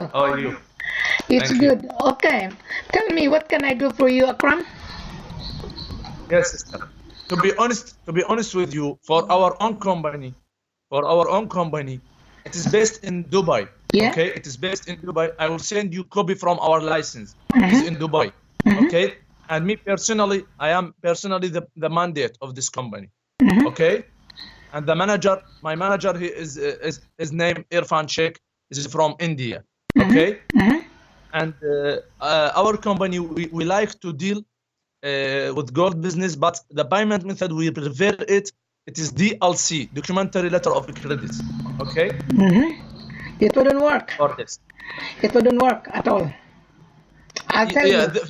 How are you? It's Thank you. good. Okay. Tell me, what can I do for you, Akram? Yes, sister. To be honest with you, for our own company, it is based in Dubai. Yeah? Okay, it is based in Dubai. I will send you copy from our license. It is in Mm-hmm. Dubai. Mm-hmm. Okay, and me personally, I am personally the mandate of this company. Mm-hmm. Okay, and my manager, he is his name Irfan Sheikh. Is from India. Okay, Mm-hmm. Mm-hmm. and our company, we like to deal with gold business, but the payment method we prefer it is DLC, documentary letter of credit. Okay, Mm-hmm. It wouldn't work. for this. It wouldn't work at all. I'll tell Yeah, you.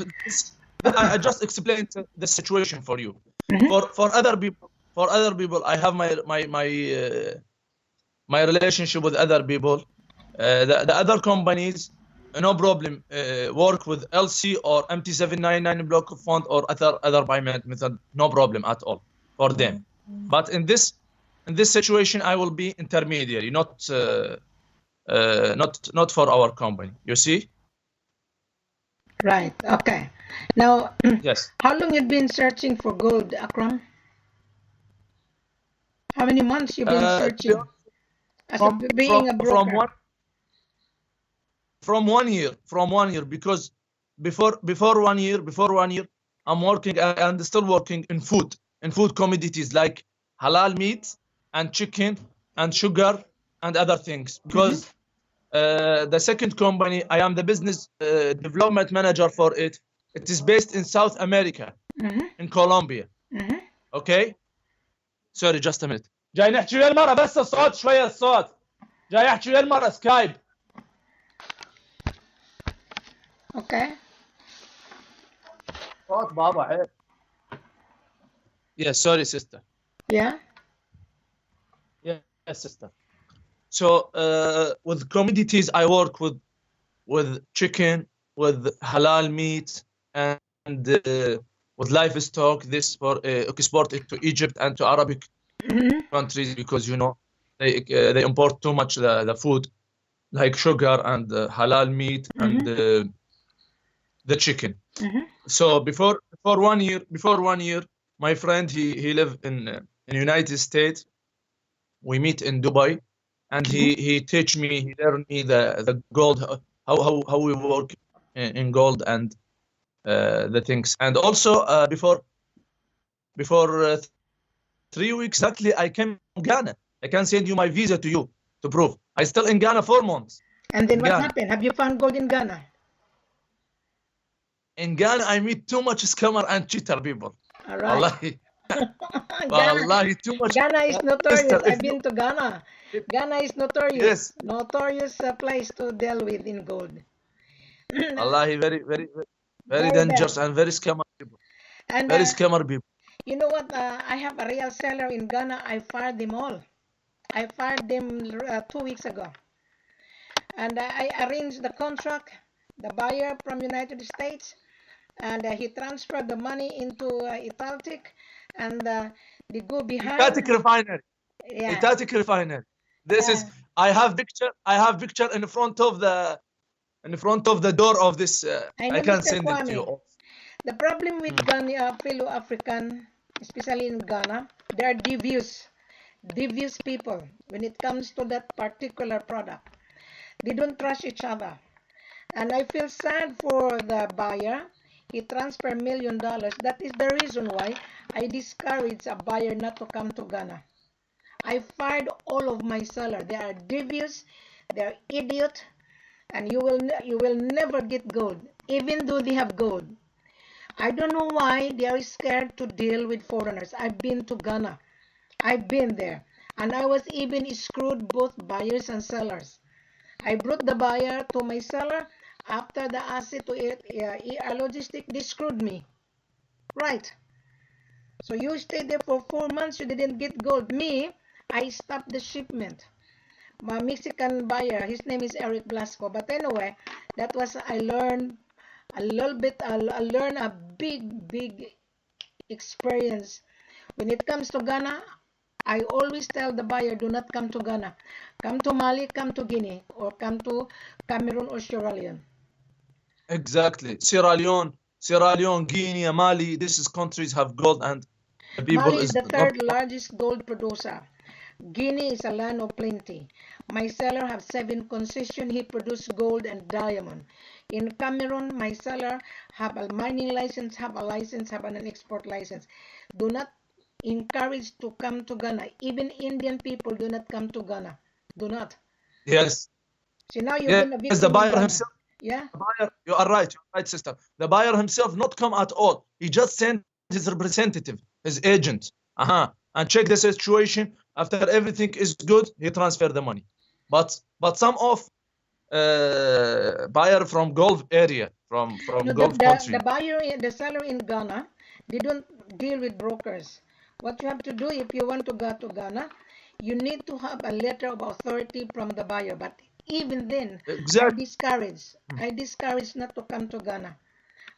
I just explained the situation for you. Mm-hmm. For other people, I have my relationship with other people. The other companies, no problem, work with LC or MT799 block of font or other payment method, no problem at all for them. But in this situation, I will be intermediary, not for our company. You see? Right. Okay. Now, Yes. how long you been searching for gold, Akram? How many months you been To be searching honest, as a from being a from broker? one from 1 year, because before 1 year, I'm working and still working in food commodities like halal meat and chicken and sugar and other things, Mm-hmm. because the second company, I am the business development manager for it. It is based in South America, Mm-hmm. in Colombia. Mm-hmm. Okay, sorry, just a minute. جاي نحكي ويا المرة، بس الصوت شوية، الصوت جاي احكي ويا المرة سكايب. Okay. صوت بابا عيب. Yes, sorry, sister. Yeah. Yes, sister. So with commodities, I work with chicken, with halal meat, and with livestock. This for export it to Egypt and to Arabic Mm-hmm. countries, because they import too much the food like sugar and halal meat and Mm-hmm. the chicken. Mm-hmm. So before 1 year, my friend, he lived in United States. We meet in Dubai, and Mm-hmm. he teach me, he learned me the gold, how we work in gold, and the things. And also before 3 weeks exactly, I came from Ghana. I can send you my visa to you to prove. I still in Ghana 4 months. And In then what Ghana. happened? Have you found gold in Ghana? In Ghana, I meet too much scammer and cheater people. All right. Wallahi, Ghana, wallahi, too much. Ghana is Sister, notorious. if I've you, been to Ghana. if, Ghana is notorious. yes, Notorious place to deal with in gold. wallahi, very, very, very, very Very dangerous bad. and very scammer people. And Very scammer people. you know what? I have a real seller in Ghana. I fired them all. I fired them 2 weeks ago. And I arranged the contract, the buyer from United States, and he transferred the money into Italtic, and they go behind. Itatic refinery. Yeah, Itatic refinery. This is. yeah. I have picture. I have picture in front of the door of this. I I know, can Mr. send it to you Kwame. also. The problem with Mm. Ghana, fellow African, especially in Ghana, they are devious people when it comes to that particular product. They don't trust each other. And I feel sad for the buyer. He transferred $1 million. That is the reason why I discourage a buyer not to come to Ghana. I fired all of my sellers. They are devious, they are idiot, and you will never get gold, even though they have gold. I don't know why they are scared to deal with foreigners. I've been to Ghana. I've been there. And I was even screwed both buyers and sellers. I brought the buyer to my seller. After the asset to ER Logistic, they screwed me. Right. So you stayed there for 4 months, you didn't get gold. Me, I stopped the shipment. My Mexican buyer, his name is Eric Blasco. But anyway, that was, I learned a little bit, I learned a big experience. When it comes to Ghana, I always tell the buyer, do not come to Ghana. Come to Mali, come to Guinea, or come to Cameroon or Sierra Leone. Exactly. Sierra Leone, Guinea, Mali, these countries have gold and the people Mali is is the not. third largest gold producer. Guinea is a land of plenty. My seller have 7 concessions. He produce gold and diamond. In Cameroon, my seller have a mining license, have an export license. Do not encourage to come to Ghana. Even Indian people do not come to Ghana. Do not. Yes. See, now you've Yes, been a the victim in buyer Ghana. himself. Yeah? The buyer, you're right, sister. The buyer himself not come at all. He just sent his representative, his agent, and check the situation. After everything is good, he transfer the money. But some of buyer from Gulf area, from No, Gulf the country. buyer, the seller in Ghana, they don't deal with brokers. What you have to do if you want to go to Ghana, you need to have a letter of authority from the buyer. But even then, I Exactly. discourage. I discourage not to come to Ghana.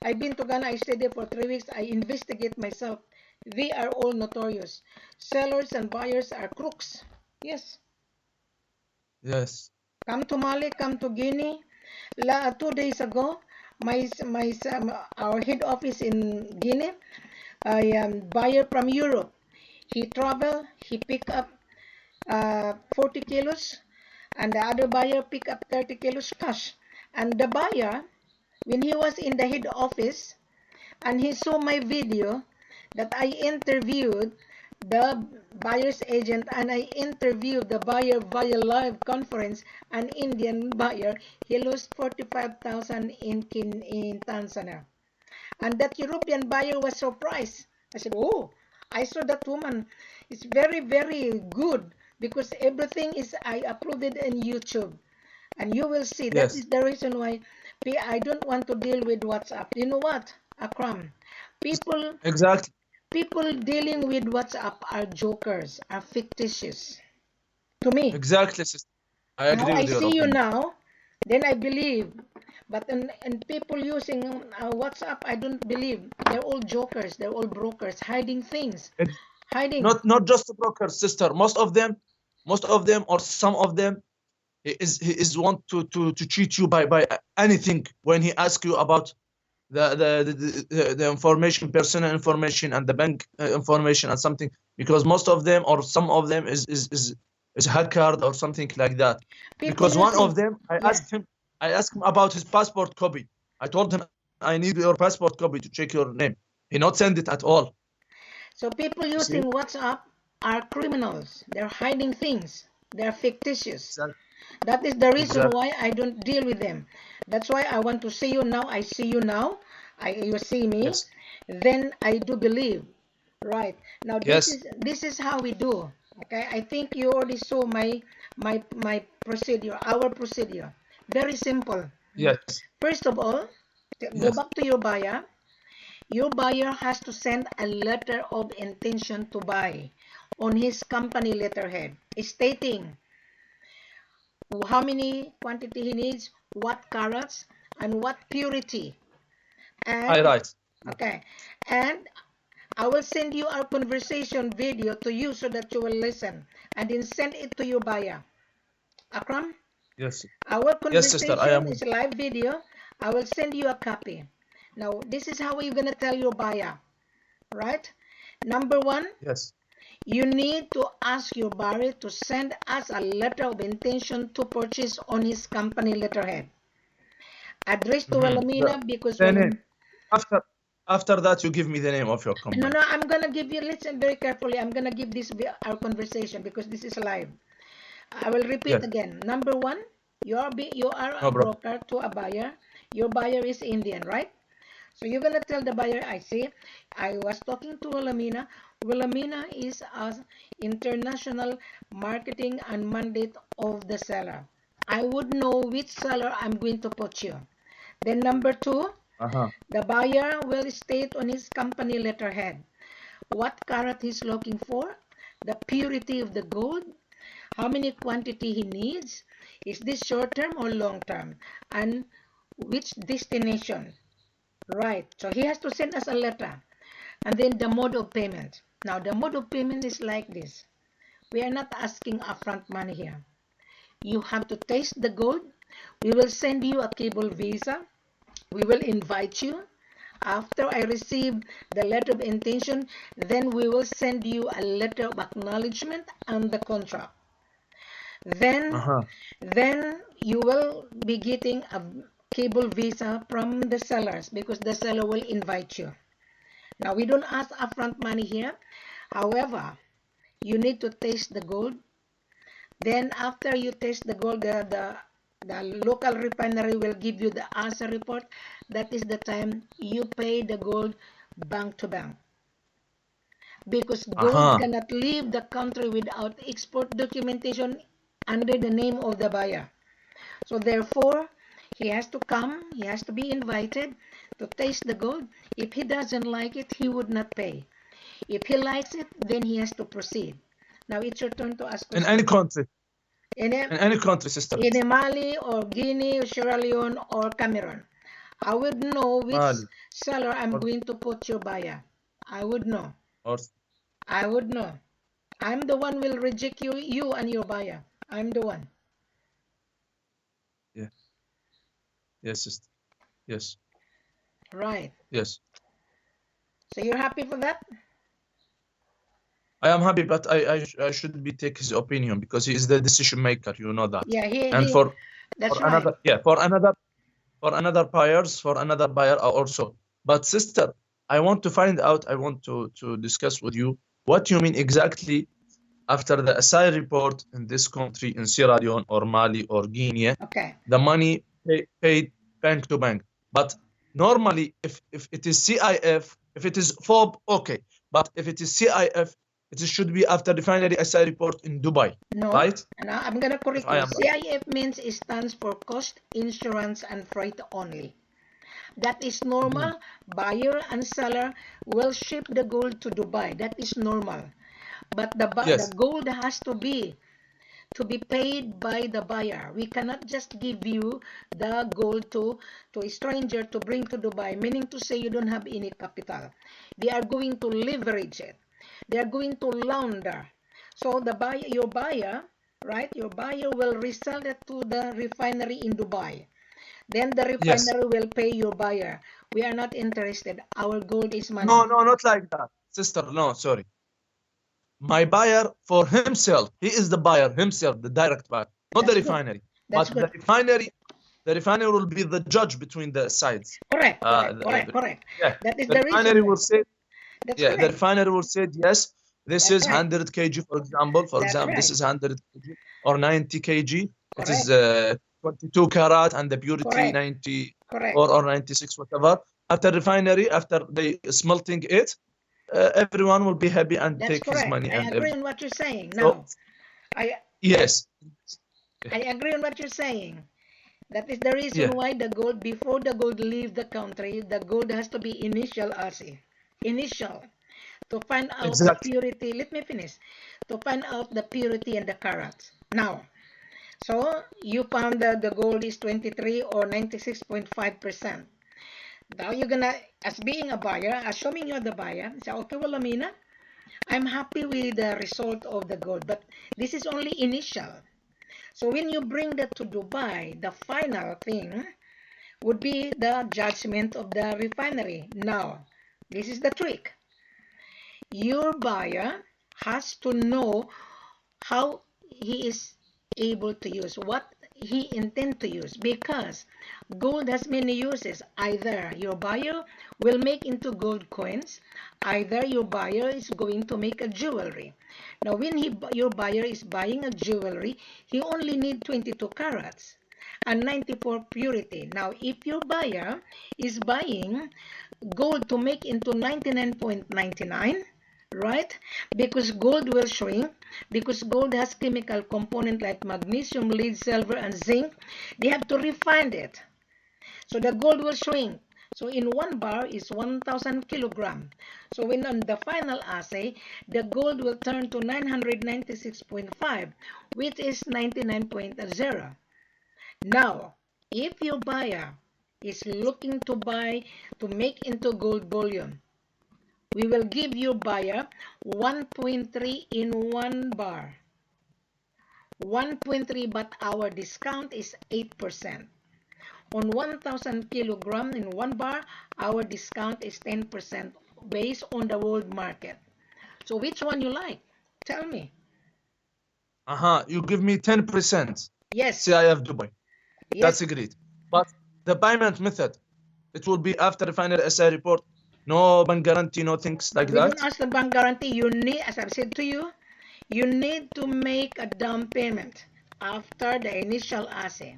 I've been to Ghana. I stayed there for 3 weeks. I investigate myself. They are all notorious. Sellers and buyers are crooks. Yes. Yes. Come to Mali, come to Guinea. 2 days ago, our head office in Guinea, a buyer from Europe. He traveled, he picked up 40 kilos, and the other buyer picked up 30 kilos cash. And the buyer, when he was in the head office, and he saw my video that I interviewed the buyer's agent and I interviewed the buyer via live conference, an Indian buyer. He lost 45,000 in Tanzania. And that European buyer was surprised. I said, oh, I saw that woman. It's very, very good because everything is, I uploaded in YouTube. And you will see that Yes. is the reason why I don't want to deal with WhatsApp. You know what, Akram? People Exactly. people dealing with WhatsApp are jokers, are fictitious. To me. Exactly, sister. I Now agree I with your see you opinion. now, then I believe. But and people using WhatsApp, I don't believe. They're all jokers. They're all brokers, hiding things, hiding. Not just the brokers, sister. Most of them, or some of them, he is want to cheat you by anything when he asks you about the information, personal information, and the bank information and something. Because most of them or some of them is hacked or something like that. People Because one using, of them, yeah. I asked him about his passport copy. I told him I need your passport copy to check your name. He not send it at all. So people You using see? WhatsApp are criminals. They're hiding things. They're fictitious. Exactly. That is the reason Exactly. why I don't deal with them. That's why I want to see you now. I see you now. You see me. Yes. Then I do believe. Right. Now Yes. this is how we do. Okay. I think you already saw my procedure, our procedure. Very simple. Yes. First of all, go Yes. back to your buyer. Your buyer has to send a letter of intention to buy on his company letterhead stating how many quantity he needs, what carats, and what purity. I And right. okay, and I will send you our conversation video to you so that you will listen and then send it to your buyer. Akram, Yes. our Yes, sister. I conversation am. is a live video. I will send you a copy. Now, this is how you're going to tell your buyer, right? Number one, Yes. you need to ask your buyer to send us a letter of intention to purchase on his company letterhead. Addressed to Mm-hmm. Wilhelmina because The name. After that, you give me the name of your no, company. no, I'm gonna give you, listen very carefully. I'm gonna give this our conversation because this is live. I will repeat Yes. again. Number one, you are a No problem. broker to a buyer. Your buyer is Indian, right? So you're gonna tell the buyer, I see, I was talking to Wilhelmina. Wilhelmina is an international marketing and mandate of the seller. I would know which seller I'm going to put you. Then number two, Uh-huh. the buyer will state on his company letterhead what carat he's looking for, the purity of the gold, how many quantity he needs, is this short term or long term, and which destination. Right. So he has to send us a letter. And then the mode of payment. Now the mode of payment is like this. We are not asking upfront money here. You have to taste the gold. We will send you a cable visa. We will invite you. After I receive the letter of intention, then we will send you a letter of acknowledgement and the contract. Then, then you will be getting a cable visa from the sellers because the seller will invite you. Now, we don't ask upfront money here. However, you need to taste the gold. Then after you taste the gold, the local refinery will give you the answer report. That is the time you pay the gold bank to bank. Because gold cannot leave the country without export documentation under the name of the buyer. So therefore, he has to come, he has to be invited to taste the gold. If he doesn't like it, he would not pay. If he likes it, then he has to proceed. Now it's your turn to ask questions. In any country. In any country, sister. In Mali or Guinea, or Sierra Leone or Cameroon. I would know which seller I'm going to put your buyer. I would know. I would know. I'm the one will reject you and your buyer. I'm the one. Yeah. Yes, sister. Yes. Right. Yes. So you're happy for that? I am happy, but I should be take his opinion because he is the decision maker. You know that. Yeah, for another buyers, for another buyer also. But sister, I want to find out. I want to discuss with you what you mean exactly after the assay report in this country, in Sierra Leone or Mali or Guinea. Okay. The money paid bank to bank. But normally, if it is CIF, if it is FOB, okay. But if it is CIF, it should be after refinery assay report in Dubai. No, right? And I'm gonna correct you. CIF means it stands for cost, insurance, and freight only. That is normal. Buyer and seller will ship the gold to Dubai. That is normal. But the gold has to be paid by the buyer. We cannot just give you the gold to a stranger to bring to Dubai, meaning to say you don't have any capital. They are going to leverage it. They are going to launder. So the buyer, your buyer, right? Your buyer will resell it to the refinery in Dubai. Then the refinery will pay your buyer. We are not interested. Our gold is money. No, not like that, sister. No, sorry. My buyer for himself. He is the buyer himself, the direct buyer, not the refinery. But the refinery will be the judge between the sides. Correct. Yeah. That is the refinery will say. The refinery will say yes. This is 100 kg, for example. This is 100 kg or 90 kg. It is 22 karat and the purity 90 or 96, whatever. After refinery, after they smelting it, everyone will be happy and take his money. I agree on what you're saying. Now, I agree on what you're saying. That is the reason why the gold, before the gold leave the country, the gold has to be initial RC. Initial. To find out the purity. Let me finish. To find out the purity and the carats. Now, so you found that the gold is 23 or 96.5%. Now you're gonna, as being a buyer, assuming you're the buyer, say, okay, Wilhelmina, I'm happy with the result of the gold, but this is only initial. So when you bring that to Dubai, the final thing would be the judgment of the refinery. Now, this is the trick. Your buyer has to know how he is able to use, what he intends to use, because gold has many uses. Either your buyer will make into gold coins, either your buyer is going to make a jewelry. Now when your buyer is buying a jewelry, he only needs 22 carats and 94 purity. Now if your buyer is buying gold to make into 99.99, right? Because gold will shrink, because gold has chemical component like magnesium, lead, silver, and zinc. They have to refine it. So the gold will shrink. So in one bar is 1,000 kilogram. So when on the final assay, the gold will turn to 996.5, which is 99.0. Now, if your buyer is looking to buy, to make into gold bullion, we will give you buyer 1.3 in one bar. 1.3, but our discount is 8%. On 1,000 kilogram in one bar, our discount is 10% based on the world market. So which one you like? Tell me. You give me 10%. Yes. CIF Dubai. Yes. That's great. But the payment method, it will be after final SI report. No bank guarantee, no things like We that. don't ask the bank guarantee. You need, as I've said to you, you need to make a down payment after the initial assay.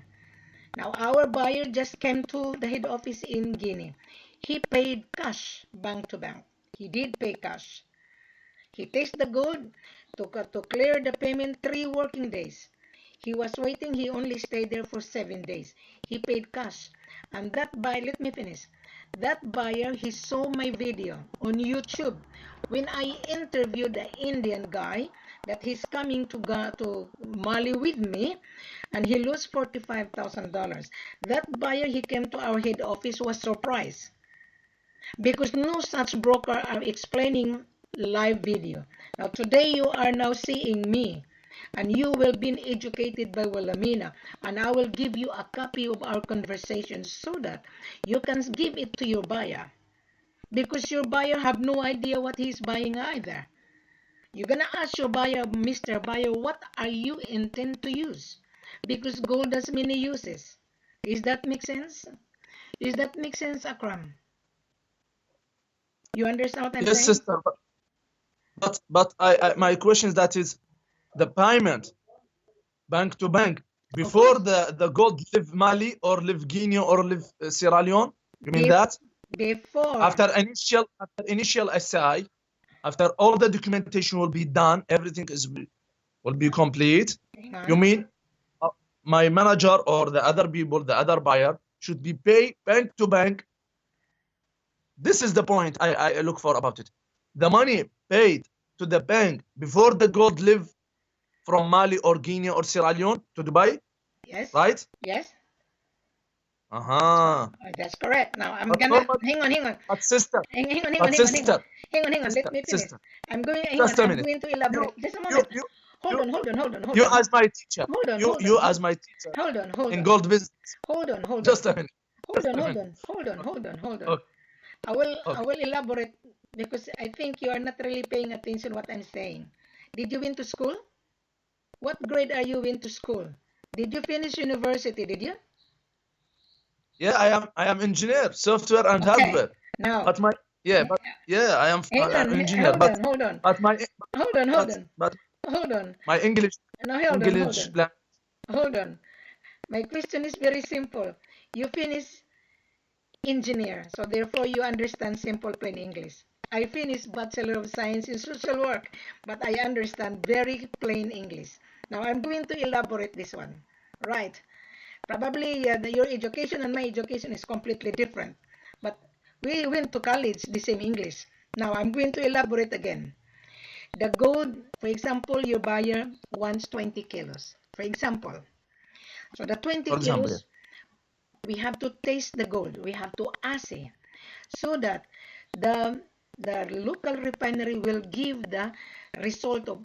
Now, our buyer just came to the head office in Guinea. He paid cash, bank to bank. He did pay cash. He takes the gold to clear the payment 3 working days. He was waiting. He only stayed there for 7 days. He paid cash. And that buyer, let me finish. That buyer, he saw my video on YouTube when I interviewed the Indian guy that he's coming to Mali with me, and he lost $45,000. That buyer, he came to our head office, was surprised because no such broker are explaining live video. Now today you are now seeing me, and you will be educated by Wilhelmina, and I will give you a copy of our conversation so that you can give it to your buyer, because your buyer have no idea what he's buying either. You're gonna ask your buyer, Mr. Buyer, what are you intend to use? Because gold has many uses. Does that make sense? Does that make sense, Akram? You understand what I'm Yes, saying? sister. But my question is that is the payment bank to bank before the gold leave Mali or leave Guinea or leave Sierra Leone. You mean that? Before. After initial SI, after all the documentation will be done, everything will be complete. You mean my manager or the other people, the other buyer should be paid bank to bank? This is the point I look for about it. The money paid to the bank before the gold leave from Mali or Guinea or Sierra Leone to Dubai? Yes. Right? Yes. That's correct. Now I'm gonna hang on. But sister. Hang on. Sister. Hang on. Let me finish. Sister. I'm going. Just a I'm minute. going to elaborate. Just a moment. Hold on. You as my teacher. Hold on. You as my teacher. Hold on. In gold business. Hold on. Just a minute. Hold on. Okay. I will elaborate, because I think you are not really paying attention what I'm saying. Did you went to school? What grade are you in to school? Did you finish university? Did you? Yeah, I am engineer, software and hardware. Now, but I am engineer. Hold on. But my Hold on. My English. No, hold on. My question is very simple. You finish engineer, so therefore you understand simple plain English. I finished Bachelor of Science in Social Work, but I understand very plain English. Now I'm going to elaborate this one. Right. Probably your education and my education is completely different, but we went to college the same English. Now I'm going to elaborate again. The gold, for example, your buyer wants 20 kilos, for example. So the 20 kilos, we have to taste the gold. We have to assay, so that the local refinery will give the result of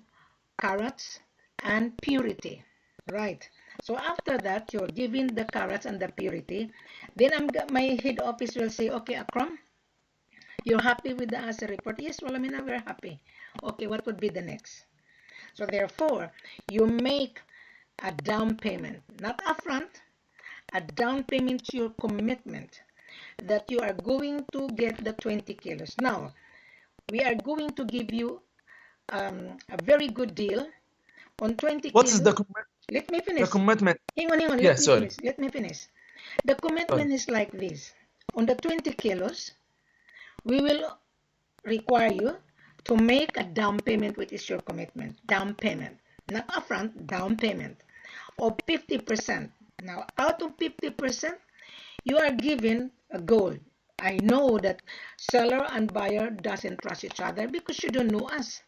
carats and purity. Right. So after that, you're giving the carats and the purity. Then my head office will say, okay, Akram, you're happy with the assay report? Yes, well, we're happy. Okay, what would be the next? So therefore, you make a down payment, not upfront, a down payment to your commitment that you are going to get the 20 kilos. Now, we are going to give you a very good deal on 20 What kilos. Is the commitment? Let me finish. The commitment. Hang on. Let me finish. The commitment is like this. On the 20 kilos, we will require you to make a down payment, which is your commitment. Down payment. Not upfront, down payment of 50%. Now, out of 50%, you are given a gold. I know that seller and buyer doesn't trust each other because you don't know us.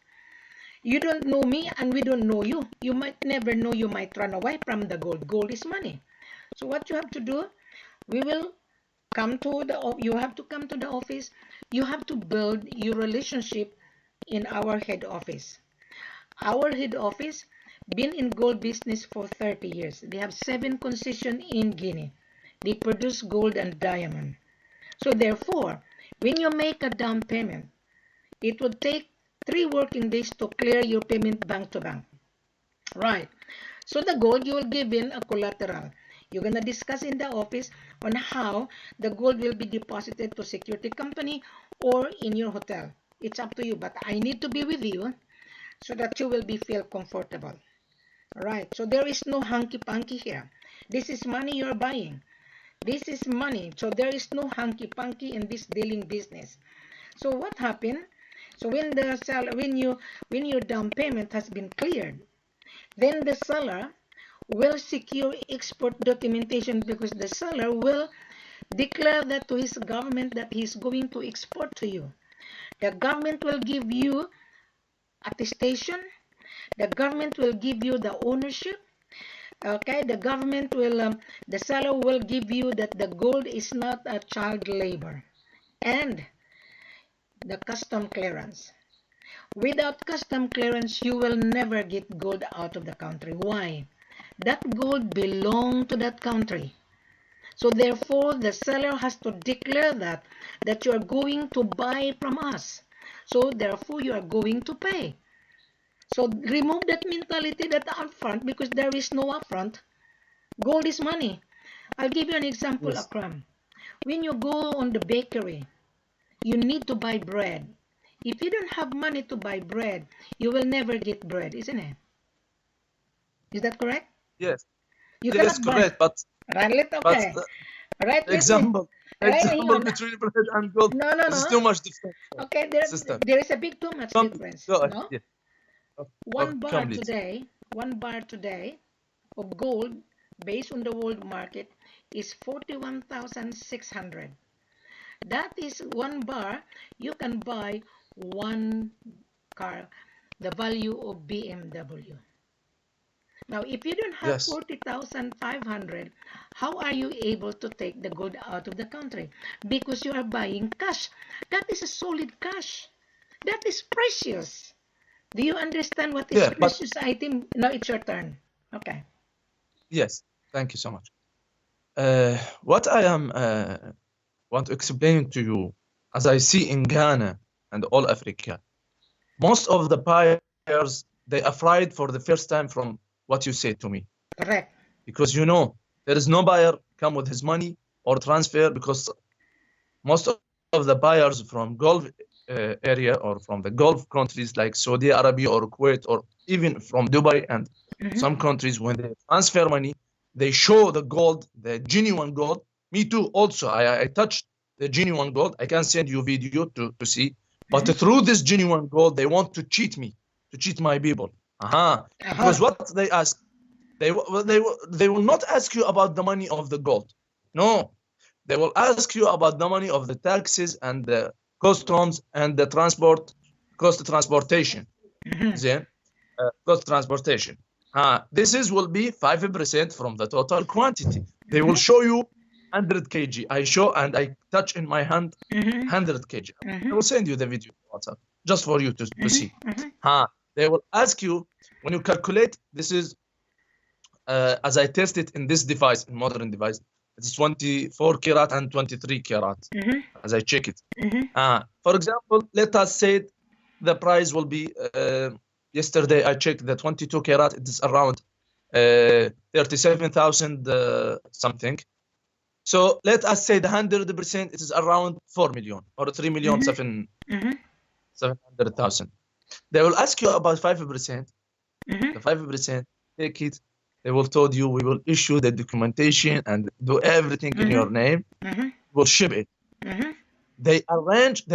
You don't know me and we don't know you. You might never know, you might run away from the gold. Gold is money. So what you have to do, we will come to you have to come to the office you have to build your relationship in our head office. Our head office been in gold business for 30 years. They have 7 concessions in Guinea. They produce gold and diamond. So therefore, when you make a down payment, it would take 3 working days to clear your payment bank to bank. Right. So the gold, you will give in a collateral. You're going to discuss in the office on how the gold will be deposited to security company or in your hotel. It's up to you, but I need to be with you so that you will be feel comfortable. All right. So there is no hanky-panky here. This is money you're buying. This is money. So there is no hanky-panky in this dealing business. So what happened? So when your down payment has been cleared, then the seller will secure export documentation because the seller will declare that to his government that he's going to export to you. The government will give you attestation. The government will give you the ownership. Okay, the seller will give you that the gold is not a child labor, and the custom clearance. Without custom clearance, you will never get gold out of the country. Why? That gold belongs to that country. So therefore, the seller has to declare that you are going to buy from us. So therefore, you are going to pay. So remove that mentality that upfront, because there is no upfront. Gold is money. I'll give you an example, Yes. Akram. When you go on the bakery, you need to buy bread. If you don't have money to buy bread, you will never get bread, isn't it? Is that correct? Yes. You Yes, cannot buy. correct. Right, But okay. Right, let me. example Right, hang example on. between bread and gold No, no, is no. too much different Okay, system. there is a big too much Come, difference. go ahead. No? Yeah. Okay, One bar complete. today, one bar today of gold based on the world market is 41,600. That is one bar. You can buy one car, the value of BMW. Now, if you don't have Yes. 40,500, how are you able to take the gold out of the country? Because you are buying cash. That is a solid cash. That is precious. Do you understand what is Yeah, but precious item? Now it's your turn. Okay. yes. Thank you so much. What I am want to explain to you, as I see in Ghana and all Africa, most of the buyers, they are afraid for the first time from what you say to me, Correct. because there is no buyer come with his money or transfer, because most of the buyers from Gulf area or from the Gulf countries like Saudi Arabia or Kuwait or even from Dubai and some countries, when they transfer money, they show the gold, the genuine gold. Me too. Also, I touched the genuine gold. I can send you video to see. But through this genuine gold, they want to cheat me, to cheat my people. Because what they ask, they will not ask you about the money of the gold. No, they will ask you about the money of the taxes and the customs and the transportation. Then, cost transportation. This will be 5% from the total quantity. They will show you 100 kg. I show and I touch in my hand 100 kg. I will send you the video on WhatsApp just for you to see. They will ask you, when you calculate, this is as I test it in this device, in modern device, it's 24 karat and 23 karat, as I check it. For example, let us say the price will be, yesterday I checked the 22 karat, it is around 37,000 something. So let us say the 100%, it is around 4 million or 3 million 700,000. They will ask you about 5%. The 5%, take it. They will tell you, we will issue the documentation and do everything in your name. We'll ship it. They arrange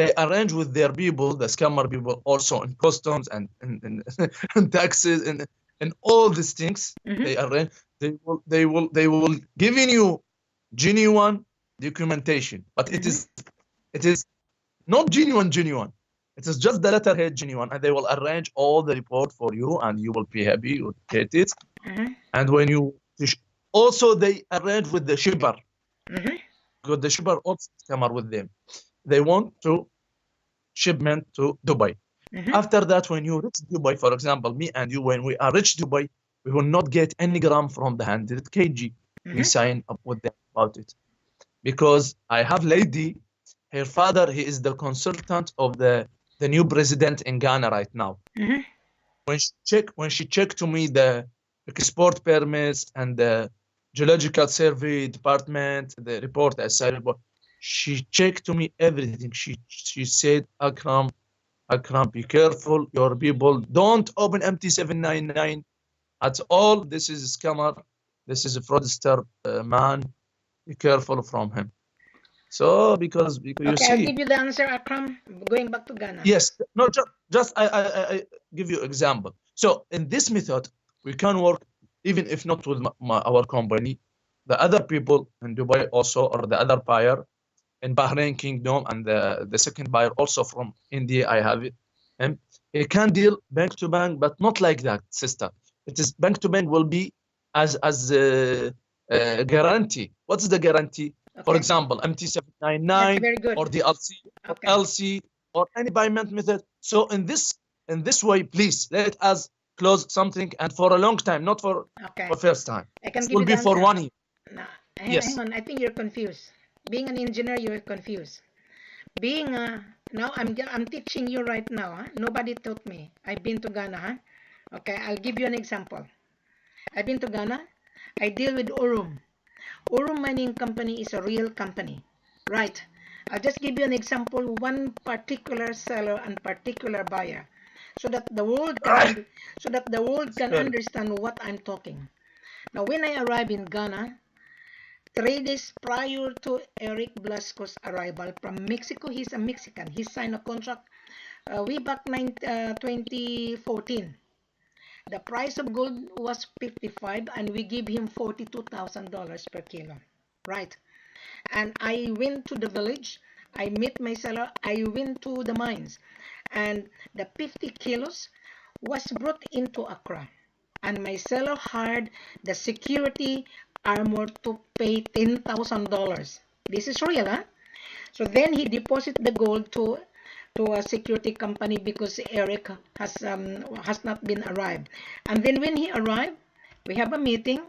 with their people, the scammer people, also in customs and taxes and all these things. They arrange. They will giving you genuine documentation, but it is not genuine. It is just the letterhead genuine, and they will arrange all the report for you, and you will be happy. You will get it. And when you also, they arrange with the shipper. Because the shipper also scammer with them. They want to shipment to Dubai. After that, when you reach Dubai, for example, me and you, when we are reach Dubai, we will not get any gram from the 100 kg. We sign up with them about it. Because I have lady, her father, he is the consultant of the new president in Ghana right now. When she checked to me the export permits and the geological survey department, the report, SI report, she checked to me everything. She said, Akram, be careful. Your people don't open MT799 at all. This is a scammer. This is a fraudster man. Be careful from him. So because you Okay, see, I'll give you the answer, Akram. Going back to Ghana. yes, no, just I give you example. So in this method, we can work even if not with our company, the other people in Dubai also, or the other buyer in Bahrain Kingdom, and the second buyer also from India. I have it, and it can deal bank to bank, but not like that, sister. It is bank to bank will be as guarantee. What's the guarantee? Okay. For example, MT799 or the LC or any payment method. So in this way, please let us close something, and for a long time, not for first time. I can it give will you be the for answer. 1 year. No, Yes. hang on. I think you're confused. Being an engineer, you're confused. Being now I'm teaching you right now. Huh? Nobody taught me. I've been to Ghana. Huh? Okay, I'll give you an example. I've been to Ghana. I deal with Urum. Urum Mining Company is a real company, right? I'll just give you an example. One particular seller and particular buyer, so that the world can understand what I'm talking. Now, when I arrived in Ghana, 3 days prior to Eric Blasco's arrival from Mexico, he's a Mexican. He signed a contract way back 2014. The price of gold was 55, and we give him $42,000 per kilo, right? And I went to the village. I met my seller. I went to the mines, and the 50 kilos was brought into Accra, and my seller hired the security armor to pay $10,000. This is real, huh? So then he deposited the gold to a security company because Eric has not been arrived. And then when he arrived, we have a meeting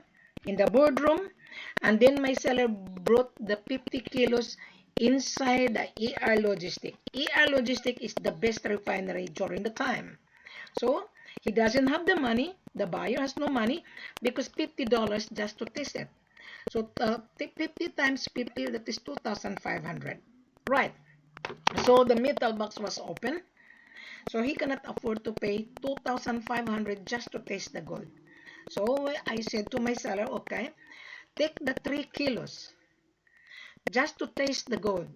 in the boardroom, and then my seller brought the 50 kilos inside the ER Logistic. ER Logistic is the best refinery during the time. So he doesn't have the money. The buyer has no money because $50 just to test it. So 50 times 50, that is 2,500. Right. So the metal box was open. So he cannot afford to pay 2,500 just to taste the gold. So I said to my seller, okay, take the 3 kilos just to taste the gold.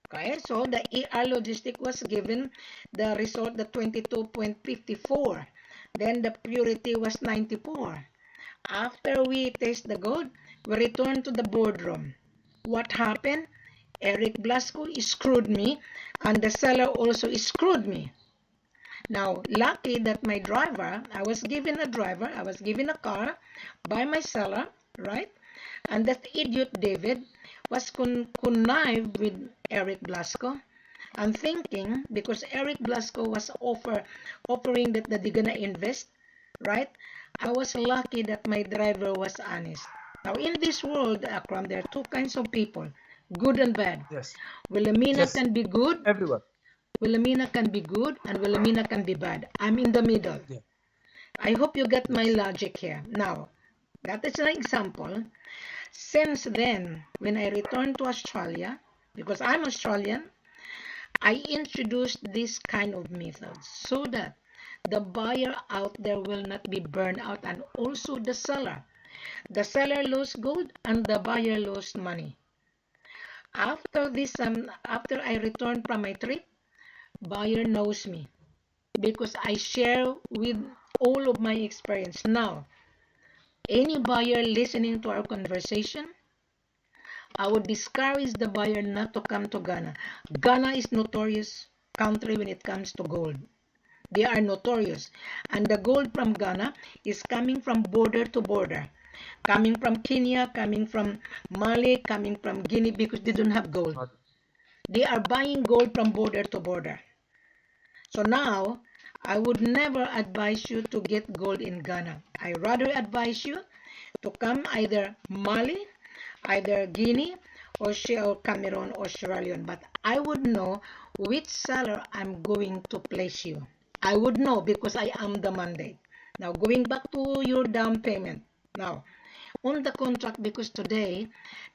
Okay, so the ER Logistic was given the result, the 22.54. Then the purity was 94. After we taste the gold, we return to the boardroom. What happened? Eric Blasco screwed me, and the seller also screwed me. Now, lucky that my driver, I was given a car by my seller, right? And that idiot David was connived with Eric Blasco, and thinking, because Eric Blasco was offering that they're gonna invest, right? I was lucky that my driver was honest. Now, in this world, Akram, there are two kinds of people, good and bad. Yes. Wilhelmina can be good. Everywhere. Wilhelmina can be good, and Wilhelmina can be bad. I'm in the middle. Yeah. I hope you get my logic here. Now, that is an example. Since then, when I returned to Australia, because I'm Australian, I introduced this kind of methods so that the buyer out there will not be burned out, and also the seller. The seller lost gold and the buyer lost money. After this, after I returned from my trip, buyer knows me because I share with all of my experience. Now, any buyer listening to our conversation, I would discourage the buyer not to come to Ghana. Ghana is notorious country when it comes to gold. They are notorious. And the gold from Ghana is coming from border to border. Coming from Kenya, coming from Mali, coming from Guinea, because they don't have gold. They are buying gold from border to border. So now, I would never advise you to get gold in Ghana. I rather advise you to come either Mali, either Guinea, or Cameroon or Sierra Leone. But I would know which seller I'm going to place you. I would know because I am the mandate. Now, going back to your down payment. Now, on the contract, because today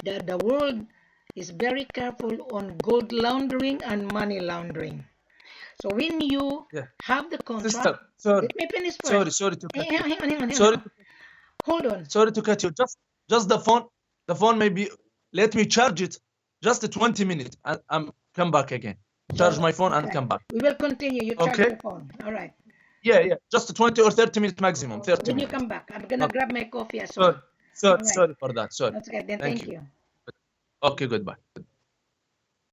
the world is very careful on gold laundering and money laundering. So when you have the contract, Sister, sorry, let me finish first. sorry to cut you. Hang on. Sorry, Hold on. sorry to cut you. Just the phone maybe. Let me charge it. Just 20 minutes. I'm come back again. Charge my phone and come back. We will continue. You charge your phone. All right. Yeah. Just 20 or 30 minutes maximum. 30 When you minutes. come back, I'm gonna grab my coffee as well. Sorry for that. Sorry. That's okay. Then thank you. Okay, goodbye.